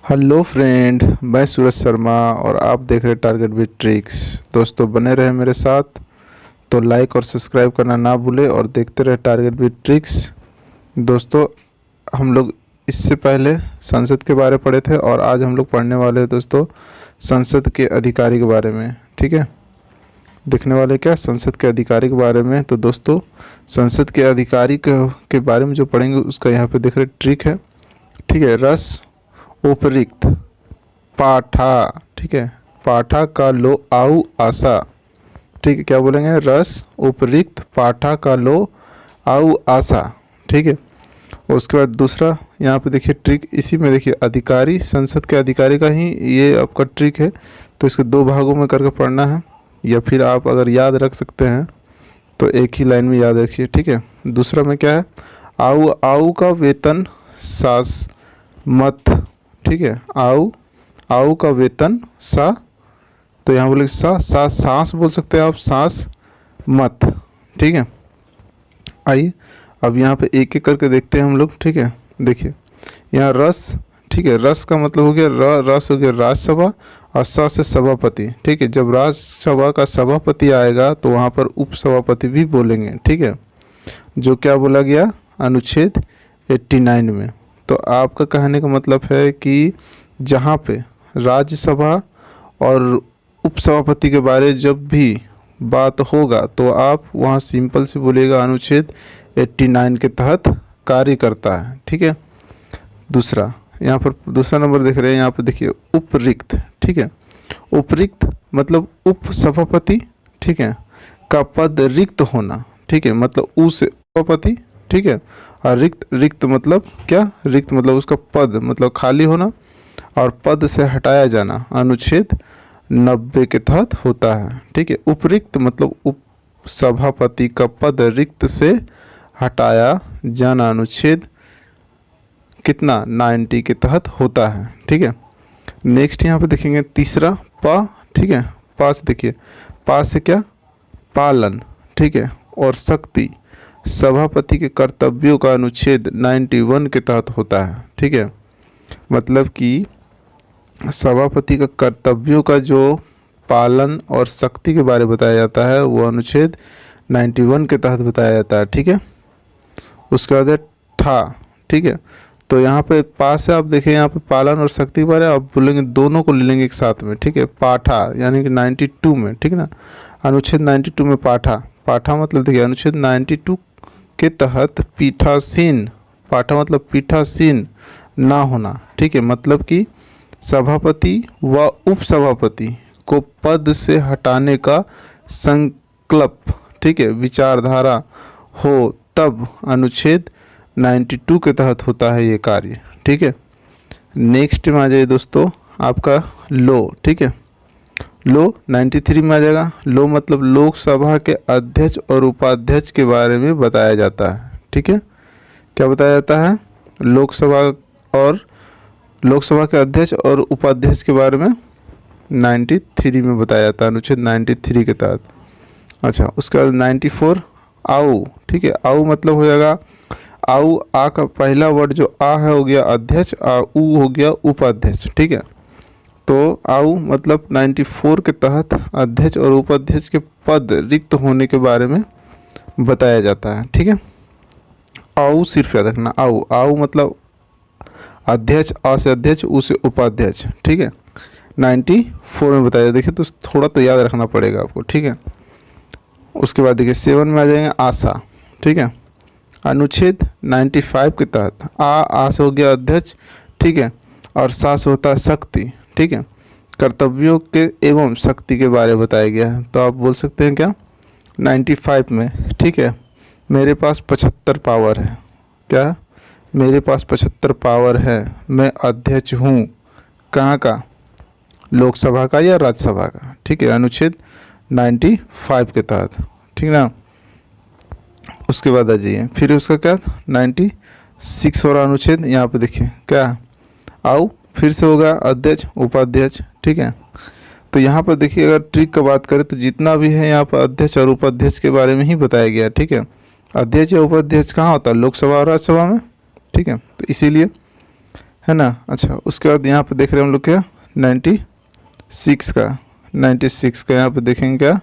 Hello friend, मैं सूरज शर्मा और आप देख रहे टारगेट विद ट्रिक्स। दोस्तों बने रहे मेरे साथ, तो लाइक और सब्सक्राइब करना ना भूले और देखते रहे टारगेट विद ट्रिक्स। दोस्तों हम लोग इससे पहले संसद के बारे पढ़े थे और आज हम लोग पढ़ने वाले हैं दोस्तों संसद के अधिकारी के बारे में। ठीक है, देखने वाले क्या संसद के अधिकारी के बारे में। तो दोस्तों संसद के अधिकारी के बारे में जो पढ़ेंगे उसका यहाँ पे देख रहे ट्रिक है। ठीक है, रस उपरिक्त पाठा। ठीक है, पाठा का लो आउ आशा। ठीक है, क्या बोलेंगे? रस उपरिक्त पाठा का लो आउ आशा। ठीक है, उसके बाद दूसरा यहाँ पे देखिए ट्रिक, इसी में देखिए अधिकारी, संसद के अधिकारी का ही ये आपका ट्रिक है। तो इसको दो भागों में करके पढ़ना है, या फिर आप अगर याद रख सकते हैं तो एक ही लाइन में याद रखिए। ठीक है, दूसरा में क्या है? आउ आउ का वेतन सास मत। ठीक है, आउ आउ का वेतन सा, तो यहाँ बोले सांस बोल सकते हैं आप, सांस मत। ठीक है, आइए अब यहाँ पे एक एक करके देखते हैं हम लोग। ठीक है, देखिए यहाँ रस। ठीक है, रस का मतलब हो गया रस हो गया राज्यसभा, और स से सभापति। ठीक है, जब राज्यसभा का सभापति आएगा तो वहाँ पर उपसभापति भी बोलेंगे। ठीक है, जो क्या बोला गया अनुच्छेद 89 में। तो आपका कहने का मतलब है कि जहाँ पे राज्यसभा और उपसभापति के बारे जब भी बात होगा तो आप वहाँ सिंपल से बोलिएगा अनुच्छेद 89 के तहत कार्य करता है। ठीक है, दूसरा यहाँ पर दूसरा नंबर देख रहे हैं, यहाँ पर देखिए उपरिक्त। ठीक है, उपरिक्त मतलब उपसभापति। ठीक है, का पद रिक्त होना। ठीक है, मतलब उ से सभापति। ठीक है, और रिक्त मतलब क्या? रिक्त मतलब उसका पद मतलब खाली होना, और पद से हटाया जाना अनुच्छेद 90 के तहत होता है। ठीक है, उपरिक्त मतलब उप सभापति का पद रिक्त से हटाया जाना अनुच्छेद कितना 90 के तहत होता है। ठीक है, नेक्स्ट यहाँ पे देखेंगे तीसरा पा। ठीक है, पास देखिए, पास से क्या? पालन। ठीक है, और शक्ति सभापति के कर्तव्यों का अनुच्छेद 91 के तहत होता है। ठीक है, मतलब कि सभापति का कर्तव्यों का जो पालन और शक्ति के बारे में बताया जाता है वो अनुच्छेद 91 के तहत बताया जाता है। ठीक है, उसके बाद है ठा। ठीक है, तो यहाँ पे पास से आप देखें, यहाँ पे पालन और शक्ति के बारे आप बोलेंगे, दोनों को ले लेंगे एक साथ में। ठीक है, पाठा यानी कि 92 में। ठीक है ना, अनुच्छेद 92 में पाठा। पाठा मतलब देखिए अनुच्छेद 92 के तहत पीठासीन। पाठा मतलब पीठासीन ना होना। ठीक है, मतलब कि सभापति व उपसभापति को पद से हटाने का संकल्प, ठीक है, विचारधारा हो तब अनुच्छेद 92 के तहत होता है ये कार्य। ठीक है, नेक्स्ट में आ जाइए दोस्तों आपका लो। ठीक है, लो 93 में आ जाएगा। लो मतलब लोकसभा के अध्यक्ष और उपाध्यक्ष के बारे में बताया जाता है। ठीक है, क्या बताया जाता है? लोकसभा के अध्यक्ष और उपाध्यक्ष के बारे में 93 में बताया जाता है अनुच्छेद 93 के तहत। अच्छा, उसके बाद 94 आउ। ठीक है, आउ मतलब हो जाएगा आउ, आ का पहला वर्ड जो आ है हो गया अध्यक्ष, आ उ हो गया उपाध्यक्ष। ठीक है, तो आउ मतलब 94 के तहत अध्यक्ष और उपाध्यक्ष के पद रिक्त होने के बारे में बताया जाता है। ठीक है, आउ सिर्फ याद रखना, आउ आउ मतलब अध्यक्ष, आ से अध्यक्ष, उ से उपाध्यक्ष। ठीक है, 94 में बताया। देखिए तो थोड़ा तो याद रखना पड़ेगा आपको। ठीक है, उसके बाद देखिए 7 में आ जाएंगे आशा। ठीक है, अनुच्छेद 95 के तहत आ से हो गया अध्यक्ष। ठीक है, और सा से होता है शक्ति। ठीक है, कर्तव्यों के एवं शक्ति के बारे में बताया गया है। तो आप बोल सकते हैं क्या 95 में? ठीक है, मेरे पास 75 पावर है। क्या? मेरे पास 75 पावर है, मैं अध्यक्ष हूँ। कहाँ का? लोकसभा का या राज्यसभा का। ठीक है, अनुच्छेद 95 के तहत। ठीक ना, उसके बाद आ जाइए फिर उसका क्या 96 और अनुच्छेद यहाँ पे देखिए क्या आओ फिर से होगा अध्यक्ष उपाध्यक्ष। ठीक है, तो यहाँ पर देखिए अगर ट्रिक का बात करें तो जितना भी है यहाँ पर अध्यक्ष और उपाध्यक्ष के बारे में ही बताया गया। ठीक है, अध्यक्ष या उपाध्यक्ष कहाँ होता है? लोकसभा और राज्यसभा में। ठीक है, तो इसीलिए है ना। अच्छा, उसके बाद यहाँ पे देख रहे हैं हम लोग क्या 96 का, 96 का यहाँ पे देखेंगे क्या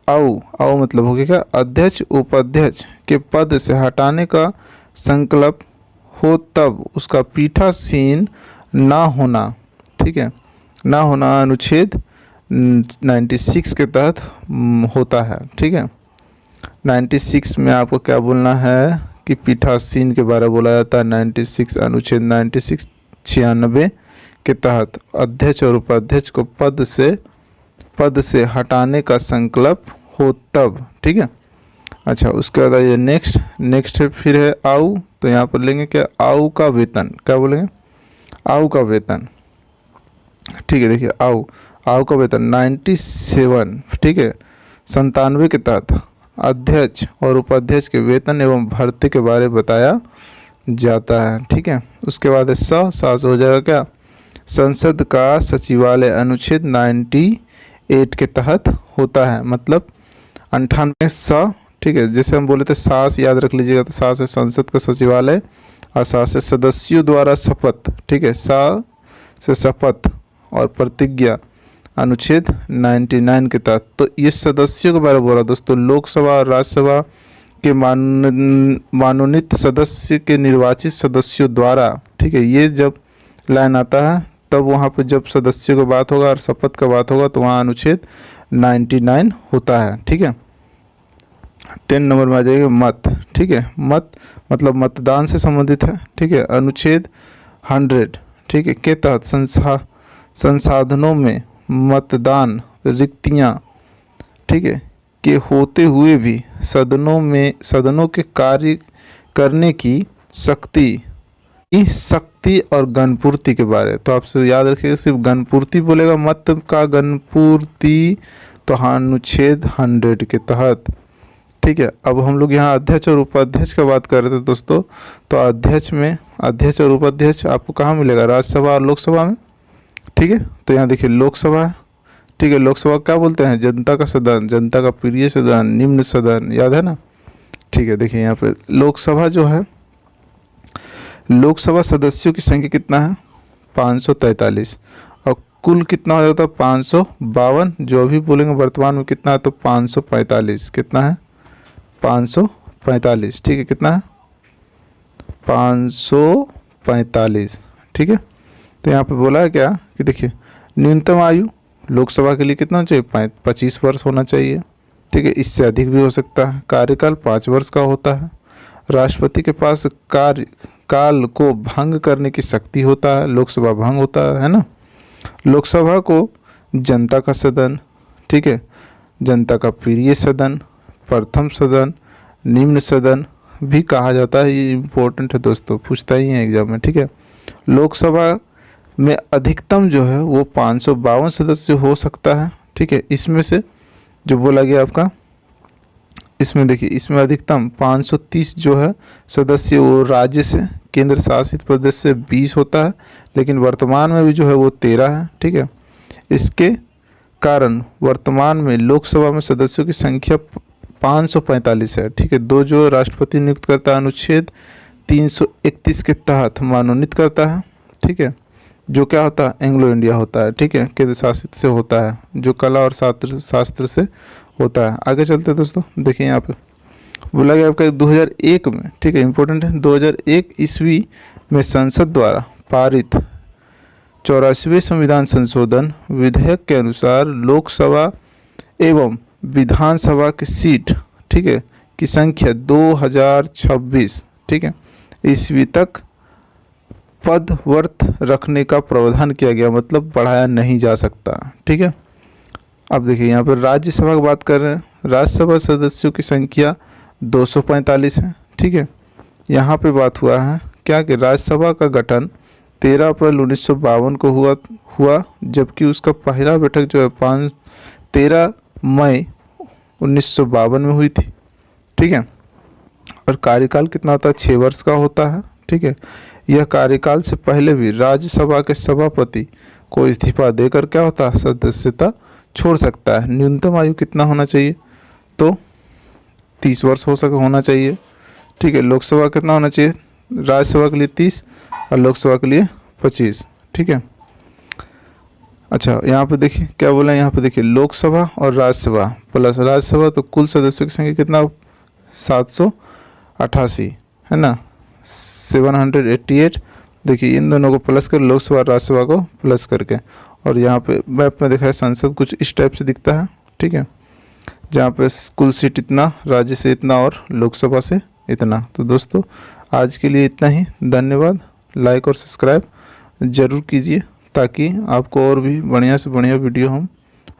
आओ आओ मतलब हो गया क्या अध्यक्ष उपाध्यक्ष के पद से हटाने का संकल्प हो तब उसका पीठासीन ना होना, ठीक है, ना होना अनुच्छेद 96 के तहत होता है, ठीक है। 96 में आपको क्या बोलना है कि पीठासीन के बारे में बोला जाता है। 96 अनुच्छेद 96 96 के तहत अध्यक्ष और उपाध्यक्ष को पद से हटाने का संकल्प हो तब, ठीक है। अच्छा, उसके बाद आइए नेक्स्ट फिर है आऊ, तो यहाँ पर लेंगे क्या आऊ का वेतन, क्या बोलेंगे आऊ का वेतन, ठीक है। देखिए आऊ का वेतन 97, ठीक है, 97 के तहत अध्यक्ष और उपाध्यक्ष के वेतन एवं भर्ती के बारे में बताया जाता है, ठीक है। उसके बाद सास हो जाएगा क्या संसद का सचिवालय अनुच्छेद 98 के तहत होता है, मतलब 98 ठीक है। जैसे हम बोले थे सास याद रख लीजिएगा, तो सास है संसद का सचिवालय और सास है सदस्यों द्वारा शपथ, ठीक है, सा से शपथ और प्रतिज्ञा अनुच्छेद 99 के तहत। तो ये सदस्यों के बारे में बोल रहा दोस्तों, लोकसभा और राज्यसभा के मनोनीत सदस्य के निर्वाचित सदस्यों द्वारा, ठीक है। ये जब लाइन आता है तब वहाँ पे जब सदस्यों की बात होगा और शपथ का बात होगा तो वहाँ अनुच्छेद 99 होता है, ठीक है। 10 नंबर में आ जाएगा मत, ठीक है। मत मतलब मतदान से संबंधित है, ठीक है। अनुच्छेद 100, ठीक है, के तहत संसाधनों में मतदान रिक्तियाँ, ठीक है, के होते हुए भी सदनों के कार्य करने की शक्ति और गणपूर्ति के बारे। तो आपसे याद रखिएगा सिर्फ गणपूर्ति बोलेगा, मत का गणपूर्ति तो अनुच्छेद 100 के तहत, ठीक है। अब हम लोग यहाँ अध्यक्ष और उपाध्यक्ष का बात कर रहे थे दोस्तों, तो अध्यक्ष और उपाध्यक्ष आपको कहाँ मिलेगा राज्यसभा और लोकसभा में, ठीक है। तो यहाँ देखिए लोकसभा, ठीक है, लोकसभा क्या बोलते हैं जनता का सदन, जनता का प्रिय सदन, निम्न सदन, याद है ना, ठीक है। देखिए यहाँ पे लोकसभा जो है, लोकसभा सदस्यों की संख्या कितना है 543 और कुल कितना हो जाता है 552, जो अभी बोलेंगे वर्तमान में कितना है तो 545, कितना है 545, ठीक है, कितना है 545, ठीक है। तो यहाँ पे बोला है क्या कि देखिए न्यूनतम आयु लोकसभा के लिए कितना होना चाहिए 25 वर्ष होना चाहिए, ठीक है, इससे अधिक भी हो सकता है। कार्यकाल 5 वर्ष का होता है। राष्ट्रपति के पास कार्यकाल को भंग करने की शक्ति होता है, लोकसभा भंग होता है ना। लोकसभा को जनता का सदन, ठीक है, जनता का प्रिय सदन, प्रथम सदन, निम्न सदन भी कहा जाता है। ये इम्पोर्टेंट है दोस्तों, पूछता ही है एग्जाम में, ठीक है। लोकसभा में अधिकतम जो है वो 552 सदस्य हो सकता है, ठीक है। इसमें से जो बोला गया आपका, इसमें देखिए इसमें अधिकतम 530 जो है सदस्य वो राज्य से, केंद्र शासित प्रदेश से 20 होता है, लेकिन वर्तमान में भी जो है वो 13 है, ठीक है। इसके कारण वर्तमान में लोकसभा में सदस्यों की संख्या 545 है, ठीक है। 2 जो राष्ट्रपति नियुक्त करता है अनुच्छेद 331 के तहत मनोनीत करता है, ठीक है, जो क्या होता है एंग्लो इंडिया होता है, ठीक है, केंद्र शासित से होता है, जो कला और शास्त्र से होता है। आगे चलते हैं दोस्तों, देखिए यहाँ पे बोला गया आपका 2001 में, ठीक है, इंपॉर्टेंट है, 2001 ईस्वी में संसद द्वारा पारित 84वें संविधान संशोधन विधेयक के अनुसार लोकसभा एवं विधानसभा की सीट, ठीक है, की संख्या 2026, ठीक है, ईस्वी तक पदवर्त रखने का प्रावधान किया गया, मतलब बढ़ाया नहीं जा सकता, ठीक है। अब देखिए यहाँ पर राज्यसभा की बात कर रहे हैं, राज्यसभा सदस्यों की संख्या 245 है, ठीक है। यहाँ पे बात हुआ है क्या कि राज्यसभा का गठन 13 अप्रैल 1952 को हुआ, जबकि उसका पहला बैठक जो है 13 मई 1952 में हुई थी, ठीक है। और कार्यकाल कितना होता है 6 वर्ष का होता है, ठीक है। यह कार्यकाल से पहले भी राज्यसभा के सभापति को इस्तीफा देकर क्या होता है सदस्यता छोड़ सकता है। न्यूनतम आयु कितना होना चाहिए तो 30 वर्ष होना चाहिए, ठीक है। लोकसभा कितना होना चाहिए राज्यसभा के लिए 30 और लोकसभा के लिए 25। ठीक है। अच्छा, यहाँ पे देखिए क्या बोला है, यहाँ पे देखिए लोकसभा और राज्यसभा प्लस राज्यसभा, तो कुल सदस्यों की संख्या कितना 788 है ना, 788। देखिए इन दोनों को प्लस कर, लोकसभा और राज्यसभा को प्लस करके, और यहाँ पे मैप में देखा है संसद कुछ इस टाइप से दिखता है। ठीक है, जहाँ पे कुल सीट इतना, राज्य से इतना और लोकसभा से इतना। तो दोस्तों आज के लिए इतना ही, धन्यवाद। लाइक और सब्सक्राइब ज़रूर कीजिए ताकि आपको और भी बढ़िया से बढ़िया वीडियो हम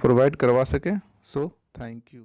प्रोवाइड करवा सकें। So thank you.